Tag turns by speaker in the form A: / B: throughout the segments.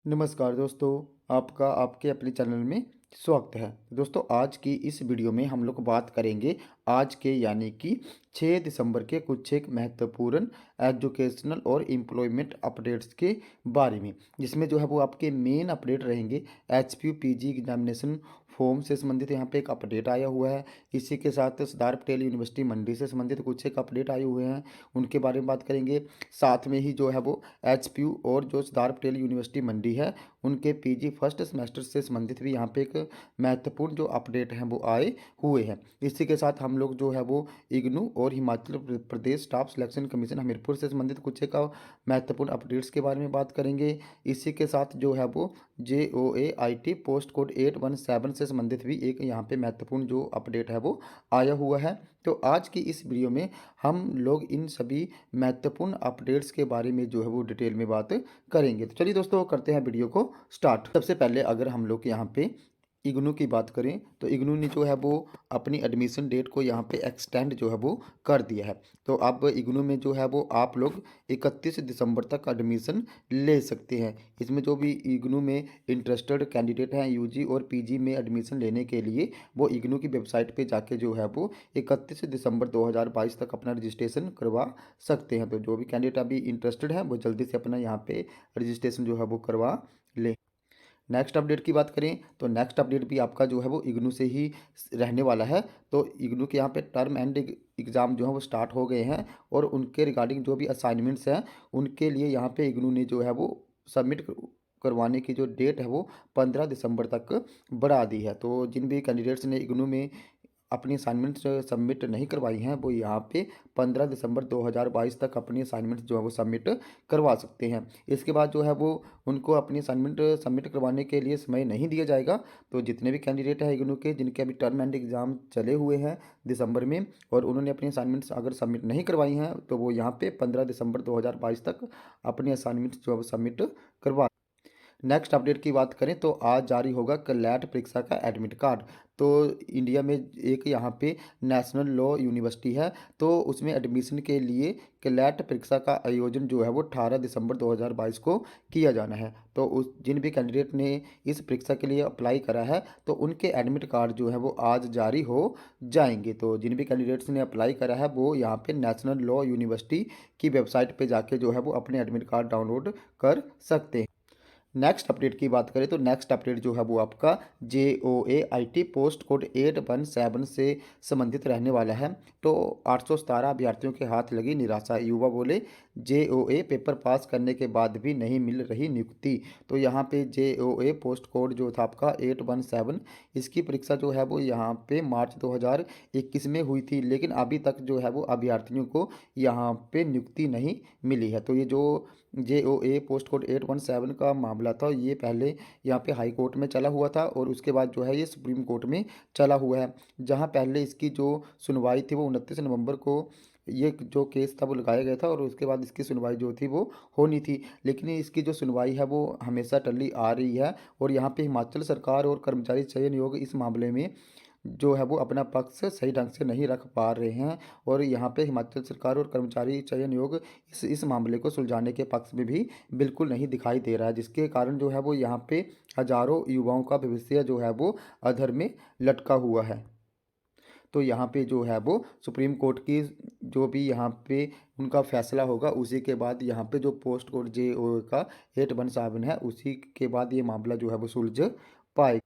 A: नमस्कार दोस्तों, आपका आपके अपने चैनल में स्वागत है। दोस्तों, आज की इस वीडियो में हम लोग बात करेंगे आज के यानी कि 6 दिसंबर के कुछ एक महत्वपूर्ण एजुकेशनल और एम्प्लॉयमेंट अपडेट्स के बारे में, जिसमें जो है वो आपके मेन अपडेट रहेंगे। एचपीयू पीजी एग्जामिनेशन फॉर्म से संबंधित यहाँ पे एक अपडेट आया हुआ है। इसी के साथ सरदार पटेल यूनिवर्सिटी मंडी से संबंधित कुछ एक अपडेट आए हुए हैं, उनके बारे में बात करेंगे। साथ में ही जो है वो एचपीयू और जो सरदार पटेल यूनिवर्सिटी मंडी है उनके पीजी फर्स्ट सेमेस्टर से संबंधित भी यहाँ पे एक महत्वपूर्ण जो अपडेट हैं वो आए हुए हैं। इसी के साथ हम लोग जो है वो इग्नू और Himachal Pradesh staff selection commission Hamirpur से संबंधित कुछ एक महत्वपूर्ण अपडेट्स के बारे में बात करेंगे। इसी के साथ जो है वो JOAIT पोस्ट कोड 817 से संबंधित भी एक यहाँ पे महत्वपूर्ण जो अपडेट है वो आया हुआ है। तो आज की इस वीडियो में हम लोग इन सभी महत्वपूर्ण अपडेट्स के बारे में जो है वो डिटेल में बात करेंगे। तो चलिए दोस्तों, करते हैं वीडियो को स्टार्ट। सबसे पहले अगर हम लोग यहाँ पे इग्नू की बात करें तो इग्नू ने जो है वो अपनी एडमिशन डेट को यहाँ पे एक्सटेंड जो है वो कर दिया है। तो अब इग्नू में जो है वो आप लोग 31 दिसंबर तक एडमिशन ले सकते हैं। इसमें जो भी इग्नू में इंटरेस्टेड कैंडिडेट हैं यूजी और पीजी में एडमिशन लेने के लिए, वो इग्नू की वेबसाइट पे जाके जो है वो 31 दिसंबर 2022 तक अपना रजिस्ट्रेशन करवा सकते हैं। तो जो भी कैंडिडेट अभी इंटरेस्टेड है वो जल्दी से अपना यहाँ पे रजिस्ट्रेशन जो है वो करवा ले। नेक्स्ट अपडेट की बात करें तो नेक्स्ट अपडेट भी आपका जो है वो इग्नू से ही रहने वाला है। तो इग्नू के यहाँ पे टर्म एंड एग्ज़ाम जो है वो स्टार्ट हो गए हैं और उनके रिगार्डिंग जो भी असाइनमेंट्स हैं उनके लिए यहाँ पे इग्नू ने जो है वो सबमिट करवाने की जो डेट है वो 15 दिसंबर तक बढ़ा दी है। तो जिन भी कैंडिडेट्स ने इग्नू में अपनी असाइनमेंट्स सबमिट नहीं करवाई हैं वो यहाँ पे 15 दिसंबर 2022 तक अपनी असाइनमेंट्स जो है वो सबमिट करवा सकते हैं। इसके बाद जो है वो उनको अपनी असाइनमेंट सबमिट करवाने के लिए समय नहीं दिया जाएगा। तो जितने भी कैंडिडेट हैं इग्नू के जिनके अभी टर्म एंड एग्ज़ाम चले हुए हैं दिसंबर में और उन्होंने अपनी असाइनमेंट्स अगर सबमिट नहीं करवाई हैं तो वो यहाँ पे 15 दिसंबर 2022 तक अपनी असाइनमेंट्स जो है वो सबमिट करवा। नेक्स्ट अपडेट की बात करें तो आज जारी होगा क्लैट परीक्षा का एडमिट कार्ड। तो इंडिया में एक यहाँ पे नेशनल लॉ यूनिवर्सिटी है, तो उसमें एडमिशन के लिए क्लैट परीक्षा का आयोजन जो है वो 18 दिसंबर 2022 को किया जाना है। तो उस जिन भी कैंडिडेट ने इस परीक्षा के लिए अप्लाई करा है तो उनके एडमिट कार्ड जो है वो आज जारी हो जाएंगे। तो जिन भी कैंडिडेट्स ने अप्लाई करा है वो यहाँ पे नेशनल लॉ यूनिवर्सिटी की वेबसाइट पे जाके जो है वो अपने एडमिट कार्ड डाउनलोड कर सकते हैं। नेक्स्ट अपडेट की बात करें तो नेक्स्ट अपडेट जो है वो आपका JOAIT पोस्ट कोड 817 से संबंधित रहने वाला है। तो 817 अभ्यर्थियों के हाथ लगी निराशा, युवा बोले JOA पेपर पास करने के बाद भी नहीं मिल रही नियुक्ति। तो यहाँ पे JOA पोस्ट कोड जो था आपका 817, इसकी परीक्षा जो है वो यहाँ पे मार्च 2021 में हुई थी, लेकिन अभी तक जो है वो अभ्यर्थियों को यहाँ पे नियुक्ति नहीं मिली है। तो ये जो JOA पोस्ट कोड 817 का मामला था ये पहले यहाँ पे हाई कोर्ट में चला हुआ था और उसके बाद जो है ये सुप्रीम कोर्ट में चला हुआ है, जहाँ पहले इसकी जो सुनवाई थी वो 29 नवंबर को ये जो केस था वो लगाया गया था और उसके बाद इसकी सुनवाई जो थी वो होनी थी। लेकिन इसकी जो सुनवाई है वो हमेशा टली आ रही है और यहाँ पे हिमाचल सरकार और कर्मचारी चयन आयोग इस मामले में जो है वो अपना पक्ष सही ढंग से नहीं रख पा रहे हैं और यहाँ पे हिमाचल सरकार और कर्मचारी चयन आयोग इस मामले को सुलझाने के पक्ष में भी बिल्कुल नहीं दिखाई दे रहा है, जिसके कारण जो है वो यहाँ पे हजारों युवाओं का भविष्य जो है वो अधर में लटका हुआ है। तो यहाँ पे जो है वो सुप्रीम कोर्ट की जो भी यहाँ पे उनका फैसला होगा उसी के बाद यहाँ पे जो पोस्ट कोड JOA का 817 है उसी के बाद ये मामला जो है वो सुलझ पाएगा।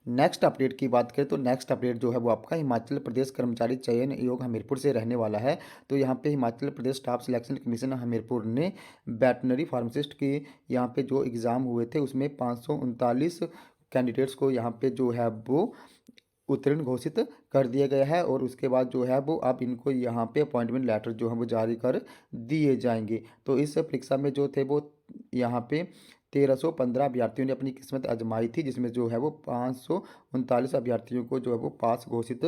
A: नेक्स्ट अपडेट की बात करें तो नेक्स्ट अपडेट जो है वो आपका हिमाचल प्रदेश कर्मचारी चयन आयोग हमीरपुर से रहने वाला है। तो यहाँ पे Himachal Pradesh staff selection commission Hamirpur ने वेटनरी फार्मासिस्ट के यहाँ पे जो एग्ज़ाम हुए थे उसमें 539 कैंडिडेट्स को यहाँ पे जो है वो उत्तीर्ण घोषित कर दिया गया है और उसके बाद जो है वो अब इनको यहाँ पे अपॉइंटमेंट लेटर जो है वो जारी कर दिए जाएंगे। तो इस परीक्षा में जो थे वो यहाँ पे 1315 अभ्यर्थियों ने अपनी किस्मत आजमाई थी, जिसमें जो है वो 539 अभ्यर्थियों को जो है वो पास घोषित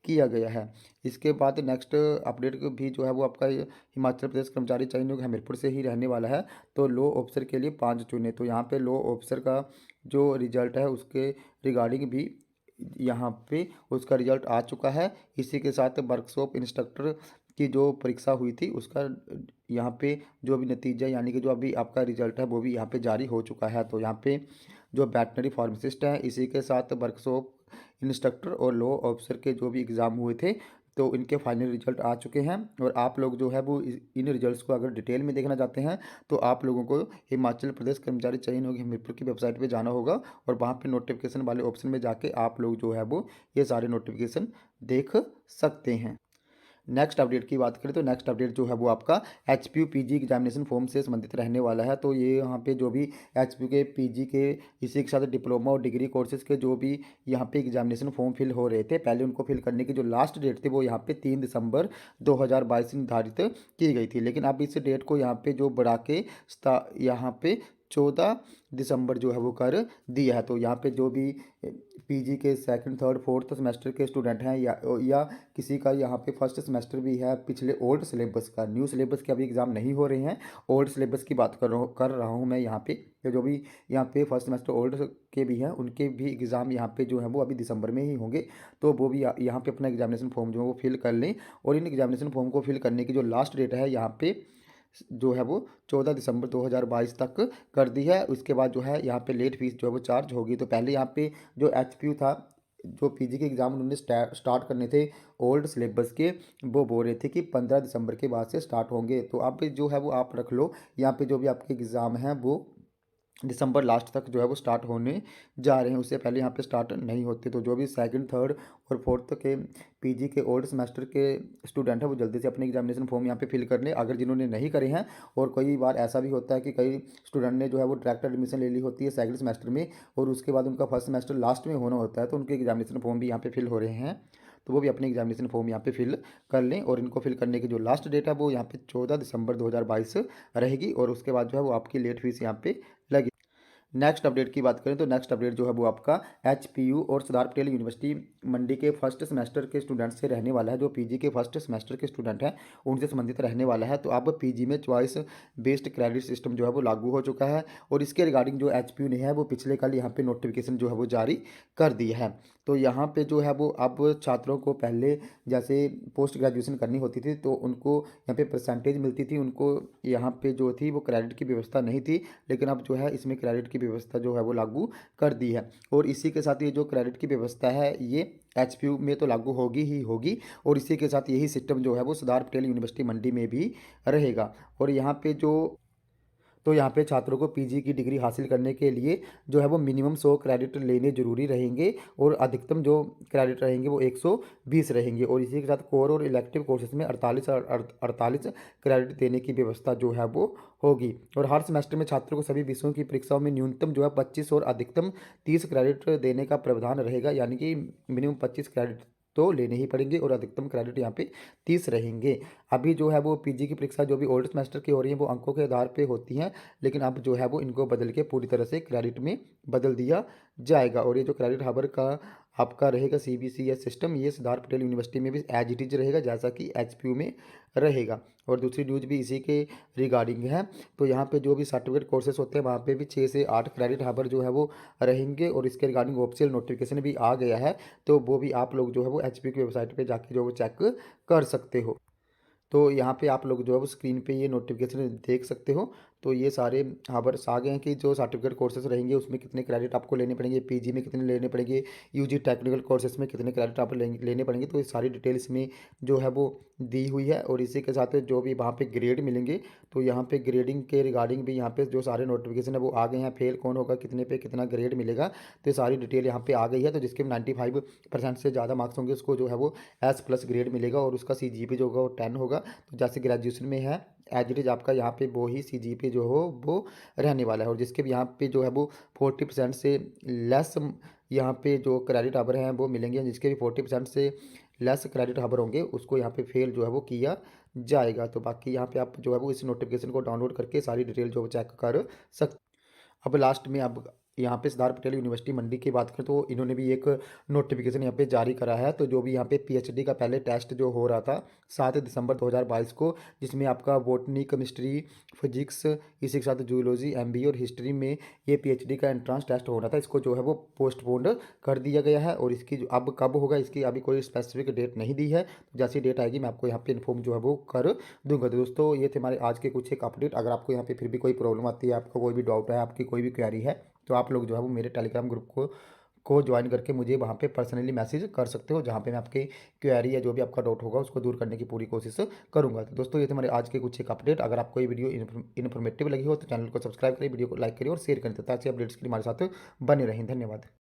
A: किया गया है। इसके बाद नेक्स्ट अपडेट भी जो है वो आपका हिमाचल प्रदेश कर्मचारी चयन आयोग हमीरपुर से ही रहने वाला है। तो लो ऑफिसर के लिए 5 चुने। तो यहाँ पे लो ऑफिसर का जो रिजल्ट है उसके रिगार्डिंग भी यहाँ पे उसका रिजल्ट आ चुका है। इसी के साथ वर्कशॉप इंस्ट्रक्टर कि जो परीक्षा हुई थी उसका यहाँ पे जो भी नतीजा यानी कि जो अभी आपका रिजल्ट है वो भी यहाँ पे जारी हो चुका है। तो यहाँ पे जो वेटनरी फार्मासिस्ट है, इसी के साथ वर्कशॉप इंस्ट्रक्टर और लॉ ऑफिसर के जो भी एग्ज़ाम हुए थे, तो इनके फाइनल रिजल्ट आ चुके हैं। और आप लोग जो है वो इन रिजल्ट्स को अगर डिटेल में देखना चाहते हैं तो आप लोगों को हिमाचल प्रदेश कर्मचारी चयन आयोग हमीरपुर की वेबसाइट पे जाना होगा और वहाँ पे नोटिफिकेशन वाले ऑप्शन में जाके आप लोग जो है वो ये सारे नोटिफिकेशन देख सकते हैं। नेक्स्ट अपडेट की बात करें तो नेक्स्ट अपडेट जो है वो आपका H P U P G examination form से संबंधित रहने वाला है। तो ये यहाँ पे जो भी एच पी यू के पी जी के इसी के साथ डिप्लोमा और डिग्री कोर्सेज के जो भी यहाँ पे एग्जामिनेशन फॉर्म फिल हो रहे थे, पहले उनको फिल करने की जो लास्ट डेट थी वो यहाँ पे 3 दिसंबर 2022 निर्धारित की गई थी। लेकिन अब इस डेट को यहाँ पे जो बढ़ा के यहाँ पे 14 दिसंबर जो है वो कर दिया है। तो यहाँ पे जो भी पीजी के सेकंड थर्ड फोर्थ सेमेस्टर के स्टूडेंट हैं या किसी का यहाँ पे फर्स्ट सेमेस्टर भी है पिछले ओल्ड सिलेबस का, न्यू सिलेबस के अभी एग्ज़ाम नहीं हो रहे हैं, ओल्ड सिलेबस की बात कर रहा हूँ मैं यहाँ पे। तो जो भी यहाँ पे फर्स्ट सेमेस्टर ओल्ड के भी हैं उनके भी एग्ज़ाम यहाँ पे जो है वो अभी दिसंबर में ही होंगे। तो वो भी यहाँ पे अपना एग्जामिनेशन फॉर्म जो है वो फिल कर लें। और इन एग्जामिनेशन फॉर्म को फिल करने की जो लास्ट डेट है यहाँ पे जो है वो 14 दिसंबर 2022 तक कर दी है। उसके बाद जो है यहाँ पे लेट फीस जो है वो चार्ज होगी। तो पहले यहाँ पे जो एच पी यू था, जो पीजी के एग्ज़ाम उन्होंने स्टार्ट करने थे ओल्ड सिलेबस के, वो बोल रहे थे कि 15 दिसंबर के बाद से स्टार्ट होंगे। तो अब जो है वो आप रख लो, यहाँ पे जो भी आपके एग्ज़ाम हैं वो दिसंबर लास्ट तक जो है वो स्टार्ट होने जा रहे हैं, उससे पहले यहाँ पे स्टार्ट नहीं होते। तो जो भी सेकंड थर्ड और फोर्थ के पीजी के ओल्ड सेमेस्टर के स्टूडेंट हैं वो जल्दी से अपने एग्जामिनेशन फॉर्म यहाँ पे फिल कर लें, अगर जिन्होंने नहीं करे हैं। और कई बार ऐसा भी होता है कि कई स्टूडेंट ने जो है वो डायरेक्ट एडमिशन ले ली होती है सेकंड सेमेस्टर में और उसके बाद उनका फर्स्ट सेमेस्टर लास्ट में होना होता है, तो उनके एग्जामिनेशन फॉर्म भी यहाँ पे फिल हो रहे हैं। तो वो भी अपने एग्जामिनेशन फॉर्म यहाँ पे फिल कर लें। और इनको फिल करने की जो लास्ट डेट है वो यहाँ पे 14 दिसंबर 2022 रहेगी। और उसके बाद जो है वो आपकी लेट फीस यहाँ पे लगी। नेक्स्ट अपडेट की बात करें तो नेक्स्ट अपडेट जो है वो आपका एच पी यू और सरदार पटेल यूनिवर्सिटी मंडी के फर्स्ट सेमेस्टर के स्टूडेंट से रहने वाला है। जो पीजी के फर्स्ट सेमेस्टर के स्टूडेंट हैं उनसे संबंधित रहने वाला है। तो अब पीजी में चॉइस बेस्ड क्रेडिट सिस्टम जो है वो लागू हो चुका है और इसके रिगार्डिंग जो एच पी यू ने है वो पिछले कल यहाँ पे नोटिफिकेशन जो है वो जारी कर दिया है। तो यहाँ पे जो है वो अब छात्रों को पहले जैसे पोस्ट ग्रेजुएशन करनी होती थी तो उनको यहाँ पे परसेंटेज मिलती थी, उनको यहाँ पे जो थी वो क्रेडिट की व्यवस्था नहीं थी। लेकिन अब जो है इसमें क्रेडिट की व्यवस्था जो है वो लागू कर दी है। और इसी के साथ ये जो क्रेडिट की व्यवस्था है ये एच पी यू में तो लागू होगी ही होगी और इसी के साथ यही सिस्टम जो है वो सरदार पटेल यूनिवर्सिटी मंडी में भी रहेगा। और यहाँ पे जो तो यहाँ पे छात्रों को पीजी की डिग्री हासिल करने के लिए जो है वो मिनिमम 100 क्रेडिट लेने जरूरी रहेंगे और अधिकतम जो क्रेडिट रहेंगे वो 120 रहेंगे। और इसी के साथ कोर और इलेक्टिव कोर्सेज में 48 क्रेडिट देने की व्यवस्था जो है वो होगी। और हर सेमेस्टर में छात्रों को सभी विषयों की परीक्षाओं में न्यूनतम जो है 25 और अधिकतम 30 क्रेडिट देने का प्रावधान रहेगा, यानी कि मिनिमम 25 क्रेडिट तो लेने ही पड़ेंगे और अधिकतम क्रेडिट यहाँ पे 30 रहेंगे। अभी जो है वो पीजी की परीक्षा जो भी ओल्ड सेमेस्टर की हो रही है वो अंकों के आधार पे होती हैं, लेकिन अब जो है वो इनको बदल के पूरी तरह से क्रेडिट में बदल दिया जाएगा। और ये जो क्रेडिट हावर का आपका रहेगा सीबीसीएस सिस्टम, ये सरदार पटेल यूनिवर्सिटी में भी एज इट इज रहेगा जैसा कि एचपीयू में रहेगा। और दूसरी न्यूज़ भी इसी के रिगार्डिंग है। तो यहाँ पे जो भी सर्टिफिकेट कोर्सेज होते हैं वहाँ पे भी 6 से 8 क्रेडिट हावर जो है वो रहेंगे और इसके रिगार्डिंग ऑफिशियल नोटिफिकेशन भी आ गया है। तो वो भी आप लोग जो है वो एचपी की वेबसाइट पे जाके जो वो चेक कर सकते हो। तो यहाँ पे आप लोग जो है वो स्क्रीन पे ये नोटिफिकेशन देख सकते हो। तो ये सारे हावर्स आ गए हैं कि जो सर्टिफिकेट कोर्सेज रहेंगे उसमें कितने क्रेडिट आपको लेने पड़ेंगे, पीजी में कितने लेने पड़ेंगे, यूजी टेक्निकल कोर्सेज में कितने क्रेडिट आप लेने पड़ेंगे। तो ये सारी डिटेल इसमें जो है वो दी हुई है। और इसी के साथ जो भी वहाँ पे ग्रेड मिलेंगे तो यहाँ पे ग्रेडिंग के रिगार्डिंग भी यहाँ पे जो सारे नोटिफिकेशन है वो आ गए हैं। फेल कौन होगा, कितने पे कितना ग्रेड मिलेगा, तो ये सारी डिटेल यहाँ पे आ गई है। तो जिसके 95% से ज़्यादा मार्क्स होंगे उसको जो है वो S+ ग्रेड मिलेगा और उसका CGPA जो होगा वो 10 होगा। तो जैसे ग्रेजुएशन में है एज इट इज आपका यहाँ पे वो ही CGPA जो हो वो रहने वाला है। और जिसके भी यहाँ पे जो है वो 40% से लेस यहाँ पे जो क्रेडिट हावर हैं वो मिलेंगे, जिसके भी 40% से लेस क्रेडिट हावर होंगे उसको यहाँ पे फेल जो है वो किया जाएगा। तो बाकी यहाँ पे आप जो है वो इस नोटिफिकेशन को डाउनलोड करके सारी डिटेल जो चेक कर सकते। अब लास्ट में अब यहाँ पे सरदार पटेल यूनिवर्सिटी मंडी की बात करें तो इन्होंने भी एक नोटिफिकेशन यहाँ पे जारी करा है। तो जो भी यहाँ पे पीएचडी का पहले टेस्ट जो हो रहा था 7 दिसंबर 2022 को, जिसमें आपका बॉटनी, केमिस्ट्री, फिजिक्स, इसी के साथ जूलॉजी, एमबीए और हिस्ट्री में ये पीएचडी का एंट्रेंस टेस्ट होना था, इसको जो है वो पोस्टपोन्ड कर दिया गया है। और इसकी जो अब कब होगा इसकी अभी कोई स्पेसिफिक डेट नहीं दी है। तो जैसी डेट आएगी मैं आपको यहाँ पे इन्फॉर्म जो है वो कर दूंगा। तो दोस्तों ये थे हमारे आज के कुछ एक अपडेट। अगर आपको यहाँ पे फिर भी कोई प्रॉब्लम आती है, आपका कोई भी डाउट है, आपकी कोई भी क्वेरी है, तो आप लोग जो है वो मेरे टेलीग्राम ग्रुप को ज्वाइन करके मुझे वहाँ पे पर्सनली मैसेज कर सकते हो, जहाँ पे मैं आपकी क्वेरी या जो भी आपका डाउट होगा उसको दूर करने की पूरी कोशिश करूँगा। तो दोस्तों ये थे हमारे आज के कुछ एक अपडेट। अगर आपको ये वीडियो इन्फॉर्मेटिव लगी हो तो चैनल को सब्सक्राइब करिए, वीडियो को लाइक करिए और शेयर करें ताकि अपडेट्स के लिए हमारे साथ बने रहें। धन्यवाद।